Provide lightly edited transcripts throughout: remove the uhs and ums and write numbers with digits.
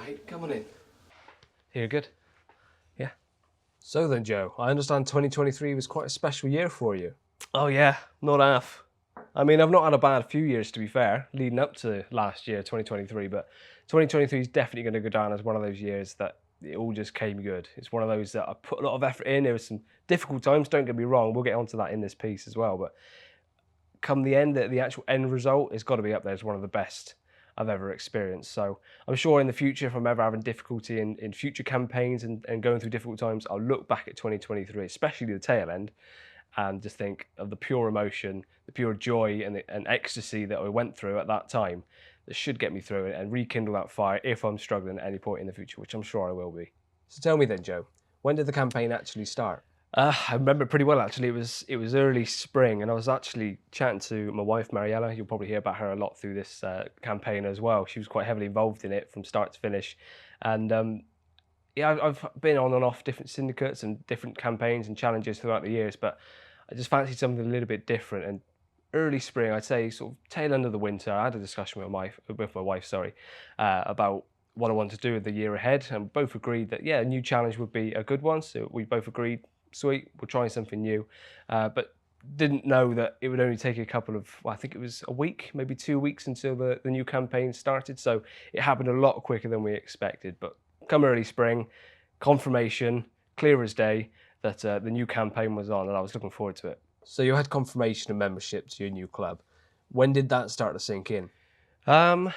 mate. Come on in. You're good? Yeah. So then, Joe, I understand 2023 was quite a special year for you. Oh yeah, not half. I mean, I've not had a bad few years, to be fair, leading up to last year, 2023, but 2023 is definitely going to go down as one of those years that it all just came good. It's one of those that I put a lot of effort in. There were some difficult times, don't get me wrong. We'll get onto that in this piece as well, but come the end, the actual end result has got to be up there as one of the best I've ever experienced. So I'm sure in the future, if I'm ever having difficulty in future campaigns and going through difficult times, I'll look back at 2023, especially the tail end, and just think of the pure emotion, the pure joy and ecstasy that I went through at that time that should get me through it and rekindle that fire if I'm struggling at any point in the future, which I'm sure I will be. So tell me then, Joe, when did the campaign actually start? I remember it pretty well, actually. It was early spring, and I was actually chatting to my wife, Mariella. You'll probably hear about her a lot through this campaign as well. She was quite heavily involved in it from start to finish. And yeah, I've been on and off different syndicates and different campaigns and challenges throughout the years, but I just fancied something a little bit different. And early spring, I'd say sort of tail end of the winter, I had a discussion with my wife, about what I wanted to do with the year ahead, and both agreed that, yeah, a new challenge would be a good one. So we both agreed, sweet, we're trying something new, but didn't know that it would only take a couple of, well, I think it was a week, maybe 2 weeks until the new campaign started. So it happened a lot quicker than we expected. But come early spring, confirmation, clear as day, that the new campaign was on, and I was looking forward to it. So you had confirmation of membership to your new club. When did that start to sink in? Don't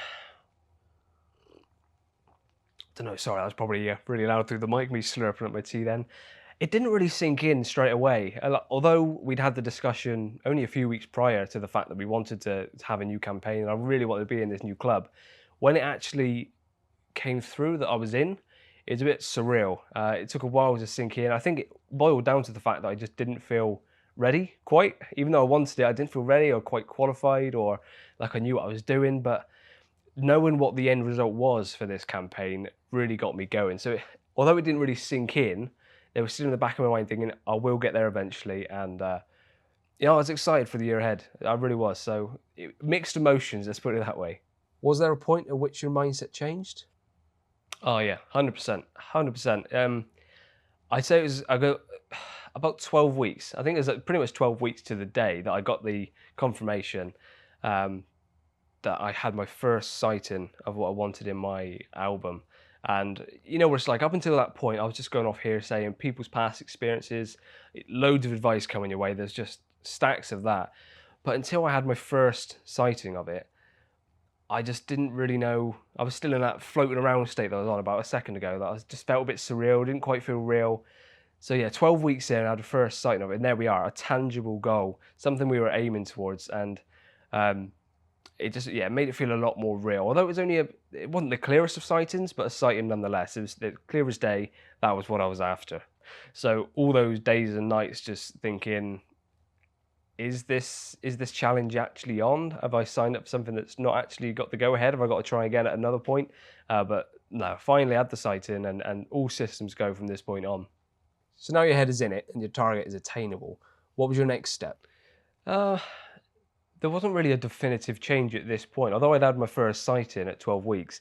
know, sorry, that was probably really loud through the mic, me slurping up my tea then. It didn't really sink in straight away. Although we'd had the discussion only a few weeks prior to the fact that we wanted to have a new campaign and I really wanted to be in this new club, when it actually came through that I was in, it was a bit surreal. It took a while to sink in. I think it boiled down to the fact that I just didn't feel ready quite. Even though I wanted it, I didn't feel ready or quite qualified or like I knew what I was doing, but knowing what the end result was for this campaign really got me going. So although it didn't really sink in, there was still in the back of my mind thinking, I will get there eventually. And I was excited for the year ahead. I really was. So mixed emotions, let's put it that way. Was there a point at which your mindset changed? Oh yeah, 100%, 100%. I'd say it was about 12 weeks. I think it was pretty much 12 weeks to the day that I got the confirmation that I had my first sighting of what I wanted in my album. And you know what it's like, up until that point, I was just going off hearsay and people's past experiences, loads of advice coming your way. There's just stacks of that. But until I had my first sighting of it, I just didn't really know. I was still in that floating around state that I was on about a second ago, that I just felt a bit surreal, didn't quite feel real. So yeah, 12 weeks in, I had the first sighting of it, and there we are, a tangible goal, something we were aiming towards, and it just, yeah, made it feel a lot more real. Although it was only it wasn't the clearest of sightings, but a sighting nonetheless. It was the clear as day. That was what I was after. So all those days and nights just thinking, is this challenge actually on? Have I signed up for something that's not actually got the go ahead? Have I got to try again at another point? But no, finally had the sighting, and all systems go from this point on. So now your head is in it and your target is attainable. What was your next step? There wasn't really a definitive change at this point. Although I'd had my first sighting at 12 weeks,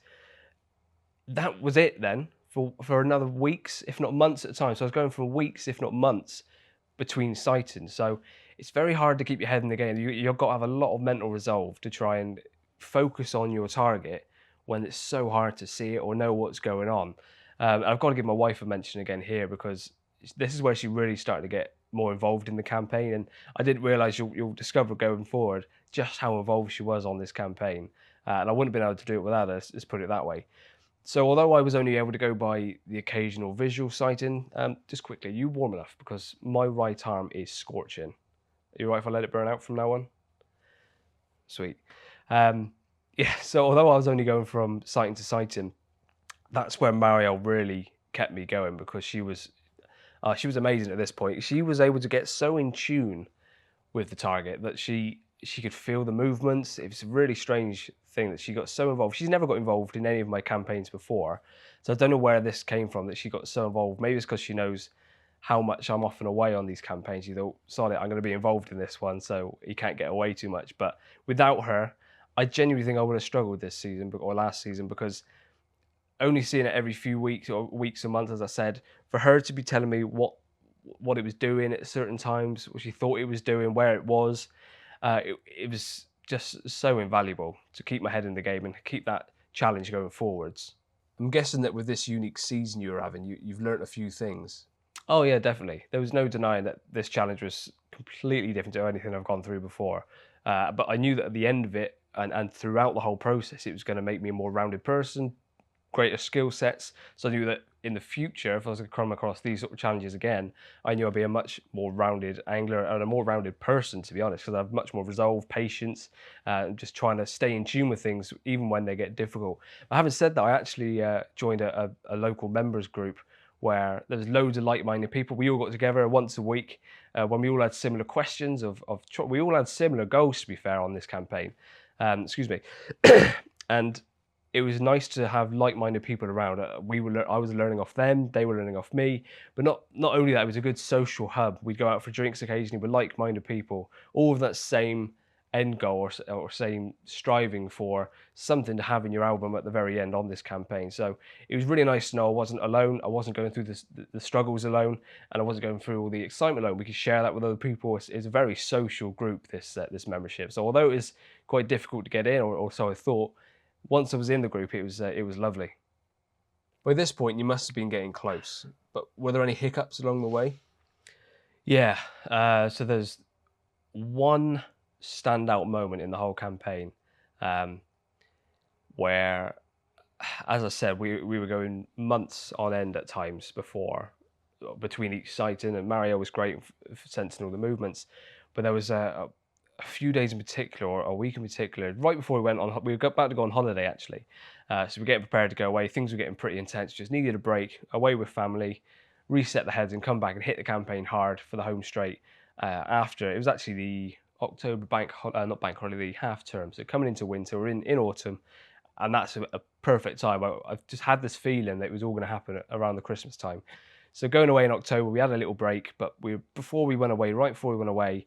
that was it then for another weeks, if not months at a time. So I was going from weeks, if not months, between sightings. So it's very hard to keep your head in the game. You've got to have a lot of mental resolve to try and focus on your target when it's so hard to see it or know what's going on. I've got to give my wife a mention again here, because this is where she really started to get more involved in the campaign, and I didn't realise you'll discover going forward just how involved she was on this campaign, and I wouldn't have been able to do it without her, let's put it that way. So although I was only able to go by the occasional visual sighting, just quickly, you warm enough, because my right arm is scorching. Are you right if I let it burn out from now on? Sweet. Yeah, so although I was only going from sighting to sighting, that's where Marielle really kept me going, because she was amazing at this point. She was able to get so in tune with the target that she could feel the movements. It was a really strange thing that she got so involved. She's never got involved in any of my campaigns before, so I don't know where this came from that she got so involved. Maybe it's because she knows how much I'm often away on these campaigns. You thought, sorry, I'm going to be involved in this one, so he can't get away too much. But without her, I genuinely think I would have struggled this season or last season, because only seeing it every few weeks and months, as I said, for her to be telling me what it was doing at certain times, what she thought it was doing, where it was, it was just so invaluable to keep my head in the game and keep that challenge going forwards. I'm guessing that with this unique season you were having, you've learnt a few things. Oh yeah, definitely. There was no denying that this challenge was completely different to anything I've gone through before. But I knew that at the end of it and throughout the whole process, it was going to make me a more rounded person, greater skill sets. So I knew that in the future, if I was to come across these sort of challenges again, I knew I'd be a much more rounded angler and a more rounded person, to be honest, because I have much more resolve, patience, just trying to stay in tune with things even when they get difficult. But having said that, I actually joined a local members group where there's loads of like-minded people. We all got together once a week when we all had similar questions we all had similar goals, to be fair, on this campaign. Excuse me. And it was nice to have like-minded people around. I was learning off them, they were learning off me. But not only that, it was a good social hub. We'd go out for drinks occasionally with like-minded people, all with that same end goal or same striving for something to have in your album at the very end on this campaign. So it was really nice to know I wasn't alone. I wasn't going through the struggles alone, and I wasn't going through all the excitement alone. We could share that with other people. It's a very social group, this membership. So although it was quite difficult to get in, or so I thought, once I was in the group, it was lovely. By this point, you must have been getting close, but were there any hiccups along the way? Yeah, so there's one standout moment in the whole campaign where, as I said, we were going months on end at times between each sighting, and Mario was great for sensing all the movements, but there was a few days in particular, or a week in particular, right before we were about to go on holiday actually. So we're getting prepared to go away. Things were getting pretty intense. Just needed a break, away with family, reset the heads, and come back and hit the campaign hard for the home straight. After it was actually the October not bank holiday, half term. So coming into winter, we're in autumn, and that's a perfect time. I've just had this feeling that it was all going to happen around the Christmas time. So going away in October, we had a little break, but right before we went away,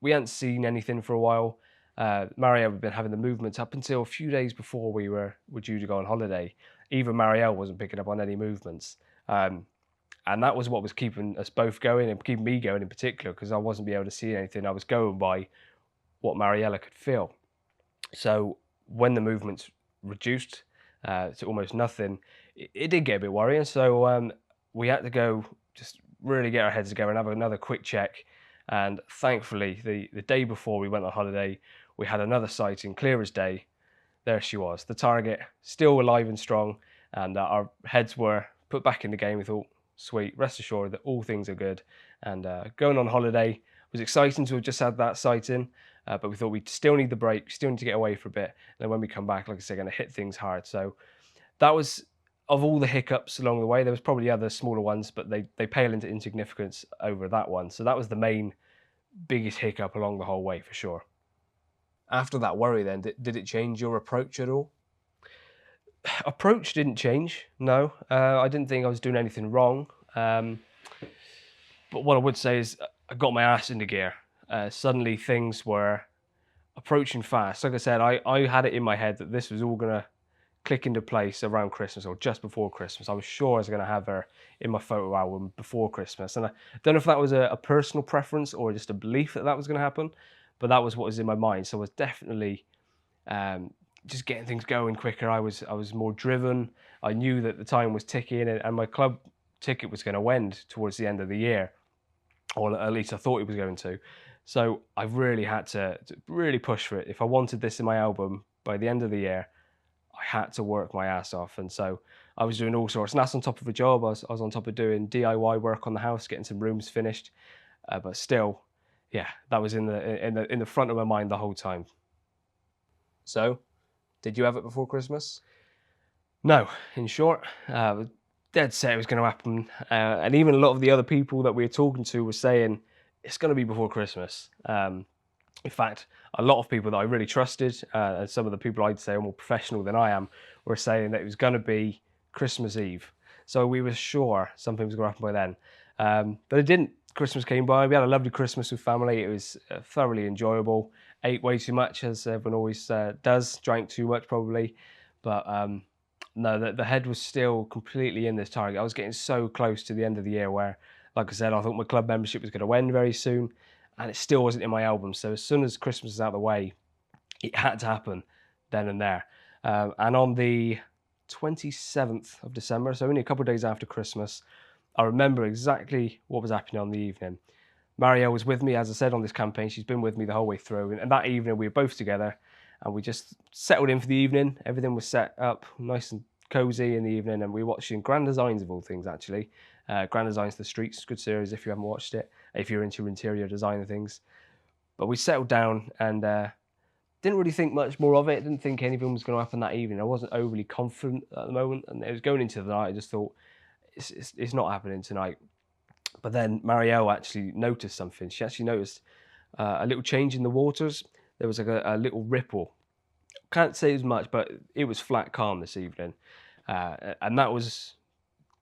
we hadn't seen anything for a while. Marielle had been having the movements up until a few days before we were due to go on holiday. Even Marielle wasn't picking up on any movements. And that was what was keeping us both going, and keeping me going in particular, because I wasn't being able to see anything. I was going by what Mariella could feel. So when the movements reduced to almost nothing, it did get a bit worrying. So we had to go just really get our heads together and have another quick check. And thankfully, the day before we went on holiday, we had another sighting, clear as day. There she was, the target, still alive and strong, and our heads were put back in the game. We thought, sweet, rest assured that all things are good. And going on holiday was exciting to have just had that sighting, but we thought we'd still need the break, still need to get away for a bit. And then when we come back, like I said, going to hit things hard. So that was, of all the hiccups along the way, there was probably other smaller ones, but they pale into insignificance over that one. So that was the biggest hiccup along the whole way, for sure. After that worry then, did it change your approach at all? Approach didn't change, no. I didn't think I was doing anything wrong. But what I would say is I got my ass into gear. Suddenly things were approaching fast. Like I said, I had it in my head that this was all going to click into place around Christmas or just before Christmas. I was sure I was going to have her in my photo album before Christmas. And I don't know if that was a personal preference or just a belief that was going to happen, but that was what was in my mind. So I was definitely just getting things going quicker. I was more driven. I knew that the time was ticking, and my club ticket was going to end towards the end of the year, or at least I thought it was going to. So I really had to really push for it. If I wanted this in my album by the end of the year, I had to work my ass off. And so I was doing all sorts, and that's on top of a job. I was on top of doing DIY work on the house, getting some rooms finished. But still, yeah, that was in the front of my mind the whole time. So, did you have it before Christmas? No, in short, dead set it was going to happen. And even a lot of the other people that we were talking to were saying it's going to be before Christmas. In fact, a lot of people that I really trusted, and some of the people I'd say are more professional than I am, were saying that it was going to be Christmas Eve. So we were sure something was going to happen by then. But it didn't. Christmas came by. We had a lovely Christmas with family. It was thoroughly enjoyable. Ate way too much, as everyone always does. Drank too much, probably. But No, the head was still completely in this target. I was getting so close to the end of the year where, like I said, I thought my club membership was going to end very soon, and it still wasn't in my album. So as soon as Christmas was out of the way, it had to happen then and there. And on the 27th of December, so only a couple of days after Christmas, I remember exactly what was happening on the evening. Mario was with me, as I said, on this campaign. She's been with me the whole way through. And that evening, we were both together and we just settled in for the evening. Everything was set up nice and cozy in the evening. And we were watching Grand Designs of all things, actually. Grand Designs of the Streets, good series if you haven't watched it, if you're into interior design and things. But we settled down and didn't really think much more of it. Didn't think anything was going to happen that evening. I wasn't overly confident at the moment. And it was going into the night. I just thought, it's not happening tonight. But then Marielle actually noticed something. She actually noticed a little change in the waters. There was like a little ripple. Can't say as much, but it was flat calm this evening. And that was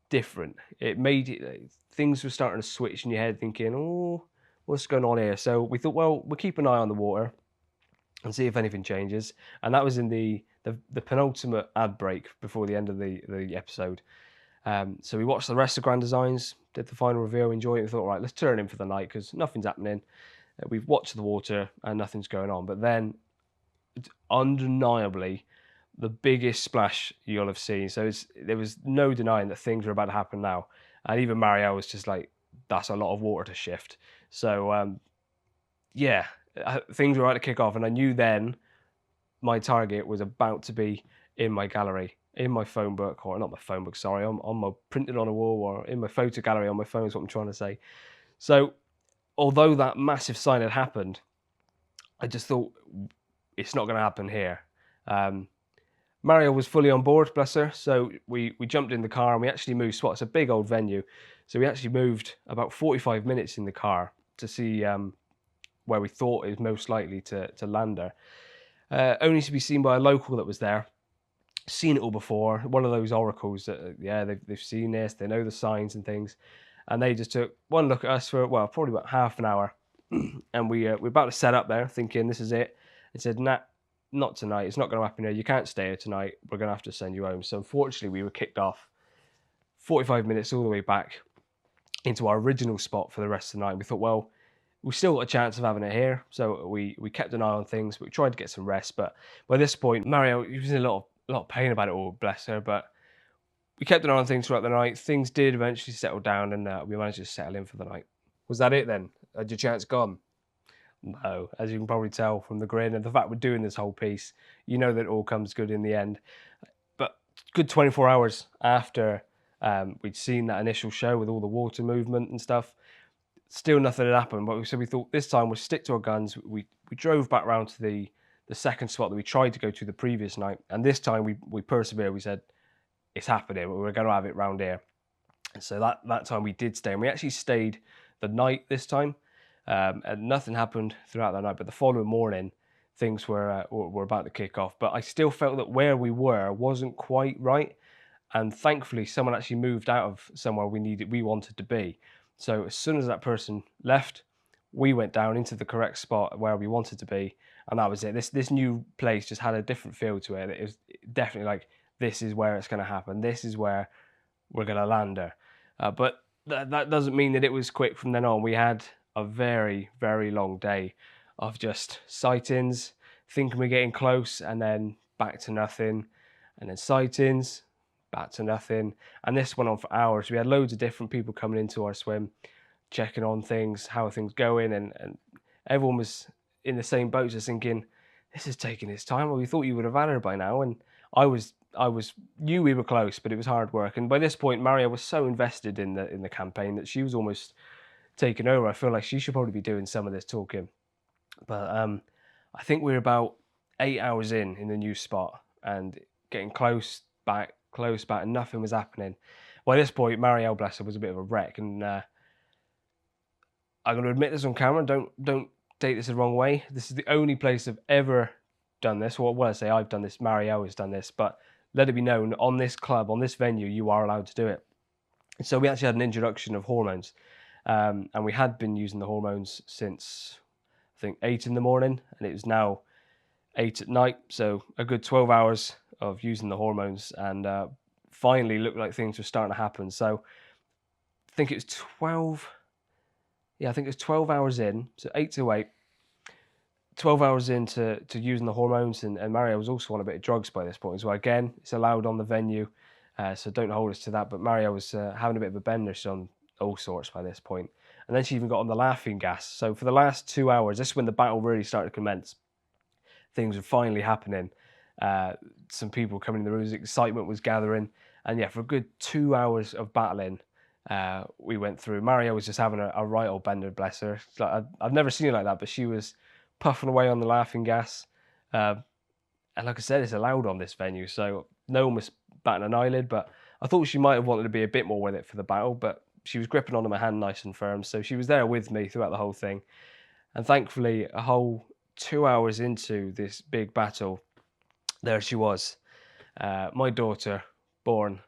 different. It made it, things were starting to switch in your head thinking, oh, what's going on here? So we thought, well, we'll keep an eye on the water and see if anything changes. And that was in the penultimate ad break before the end of the episode. So we watched the rest of Grand Designs, did the final reveal, enjoyed it. We thought, right, let's turn in for the night because nothing's happening. We've watched the water and nothing's going on. But then, undeniably, the biggest splash you'll have seen. So there was no denying that things were about to happen now. And even Mario was just like, that's a lot of water to shift. So, yeah, things were about to kick off. And I knew then my target was about to be in my gallery, in my phone book, or not my phone book, sorry, on my printed on a wall or in my photo gallery on my phone is what I'm trying to say. So although that massive sign had happened, I just thought it's not going to happen here. Mario was fully on board, bless her. So we jumped in the car and we actually moved spots. It's a big old venue. So we actually moved about 45 minutes in the car to see where we thought is most likely to land her. Only to be seen by a local that was there. Seen it all before. One of those oracles that, yeah, they've seen this, they know the signs and things. And they just took one look at us for, well, probably about half an hour. And we're about to set up there thinking this is it. They said, nah, not tonight. It's not going to happen here. You can't stay here tonight. We're going to have to send you home. So unfortunately, we were kicked off 45 minutes all the way back into our original spot for the rest of the night. We thought, well, we still got a chance of having it here. So we kept an eye on things. We tried to get some rest. But by this point, Mario, he was in a lot of pain about it all, bless her. But we kept an eye on things throughout the night. Things did eventually settle down and we managed to settle in for the night. Was that it then? Had your chance gone? No, as you can probably tell from the grin and the fact we're doing this whole piece, you know that it all comes good in the end. But good 24 hours after we'd seen that initial show with all the water movement and stuff, still nothing had happened. But so we thought this time we'll stick to our guns. We drove back round to the second spot that we tried to go to the previous night. And this time we persevered. We said, it's happening. We're going to have it round here. And so that time we did stay. And we actually stayed the night this time. And nothing happened throughout that night, but the following morning, things were about to kick off. But I still felt that where we were wasn't quite right, and thankfully, someone actually moved out of somewhere we wanted to be. So as soon as that person left, we went down into the correct spot where we wanted to be, and that was it. This new place just had a different feel to it. It was definitely like, this is where it's going to happen. This is where we're going to land her. But that doesn't mean that it was quick from then on. We had a very, very long day of just sightings, thinking we're getting close, and then back to nothing, and then sightings, back to nothing. And this went on for hours. We had loads of different people coming into our swim, checking on things, how are things going, and everyone was in the same boat, just thinking, this is taking its time. Well, we thought you would have had her by now. And I knew we were close, but it was hard work. And by this point, Maria was so invested in the campaign that she was almost taken over. I feel like she should probably be doing some of this talking. But I think we're about 8 hours in the new spot and getting close back, and nothing was happening. By this point, Marielle, bless her, was a bit of a wreck. And I'm going to admit this on camera. Don't take this the wrong way. This is the only place I've ever done this. Well, when I say I've done this, Marielle has done this. But let it be known, on this club, on this venue, you are allowed to do it. So we actually had an introduction of hormones. And we had been using the hormones since, I think, 8 in the morning, and it was now 8 at night. So a good 12 hours of using the hormones, and finally looked like things were starting to happen. So I think it was 12. Yeah, I think it was 12 hours in, so 8 to 8. 12 hours into using the hormones, and Mario was also on a bit of drugs by this point as well. Again, it's allowed on the venue, so don't hold us to that. But Mario was having a bit of a bender. She's on all sorts by this point. And then she even got on the laughing gas. So for the last 2 hours, this is when the battle really started to commence. Things were finally happening. Some people coming in the rooms, excitement was gathering. And yeah, for a good 2 hours of battling, we went through. Mario was just having a right old bender, bless her. Like, I've never seen her like that, but she was puffing away on the laughing gas. And like I said, it's allowed on this venue, so no one was batting an eyelid, but I thought she might have wanted to be a bit more with it for the battle, but she was gripping onto my hand nice and firm, so she was there with me throughout the whole thing. And thankfully, a whole 2 hours into this big battle, there she was, my daughter, born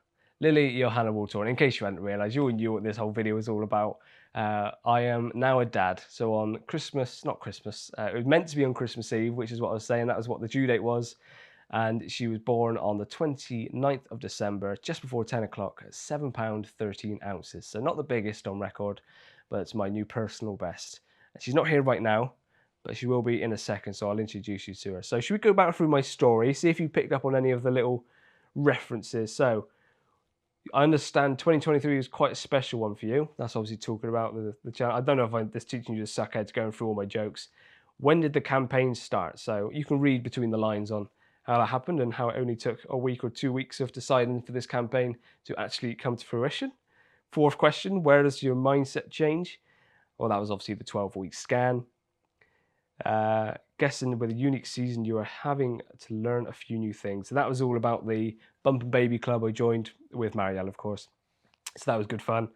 Lily Johanna Waltorn. In case you hadn't realised, you all knew what this whole video was all about. I am now a dad. So on Christmas, not Christmas, it was meant to be on Christmas Eve, which is what I was saying. That was what the due date was. And she was born on the 29th of December, just before 10 o'clock, at £7 13 ounces. So not the biggest on record, but it's my new personal best. She's not here right now, but she will be in a second, so I'll introduce you to her. So should we go back through my story, see if you picked up on any of the little references. So I understand 2023 is quite a special one for you. That's obviously talking about the channel. I don't know if I'm just teaching you the suckheads going through all my jokes. When did the campaign start? So you can read between the lines on how that happened and how it only took a week or 2 weeks of deciding for this campaign to actually come to fruition. Fourth question, where does your mindset change? Well, that was obviously the 12-week scan. Guessing with a unique season, you are having to learn a few new things. So that was all about the Bump and Baby Club I joined with Marielle, of course. So that was good fun.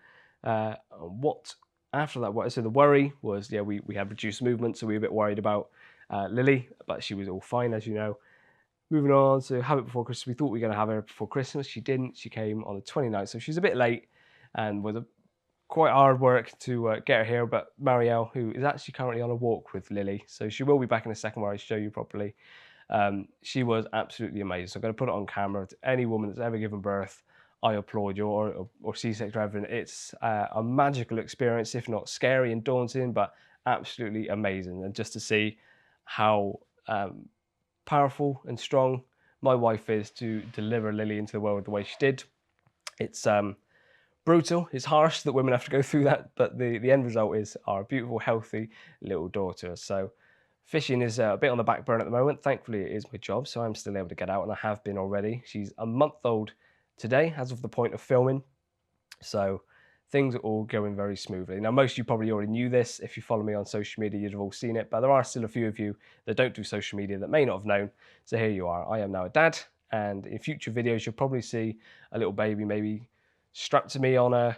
What after that? So the worry was, yeah, we had reduced movement, so we were a bit worried about Lily, but she was all fine, as you know. Moving on to have it before Christmas. We thought we were going to have her before Christmas. She didn't. She came on the 29th, so she's a bit late and was quite hard work to get her here. But Marielle, who is actually currently on a walk with Lily, so she will be back in a second where I show you properly. She was absolutely amazing. So I'm going to put it on camera. To any woman that's ever given birth, I applaud you, or C-section or everything. It's a magical experience, if not scary and daunting, but absolutely amazing. And just to see how powerful and strong my wife is to deliver Lily into the world the way she did. It's brutal, it's harsh that women have to go through that, but the end result is our beautiful, healthy little daughter. So fishing is a bit on the back burner at the moment. Thankfully, it is my job, so I'm still able to get out, and I have been already. She's a month old today, as of the point of filming. So things are all going very smoothly. Now, most of you probably already knew this. If you follow me on social media, you'd have all seen it, but there are still a few of you that don't do social media that may not have known. So here you are. I am now a dad, and in future videos, you'll probably see a little baby maybe strapped to me on a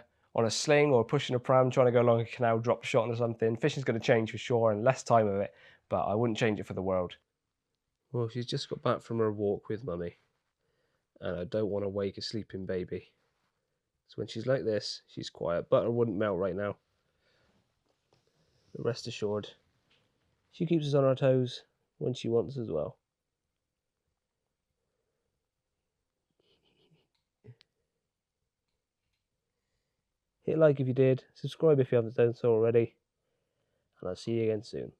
sling or pushing a pram, trying to go along a canal, drop a shot or something. Fishing's going to change for sure, and less time of it, but I wouldn't change it for the world. Well, she's just got back from her walk with Mummy, and I don't want to wake a sleeping baby. So when she's like this, she's quiet. Butter wouldn't melt right now. But rest assured, she keeps us on our toes when she wants as well. Hit like if you did, subscribe if you haven't done so already, and I'll see you again soon.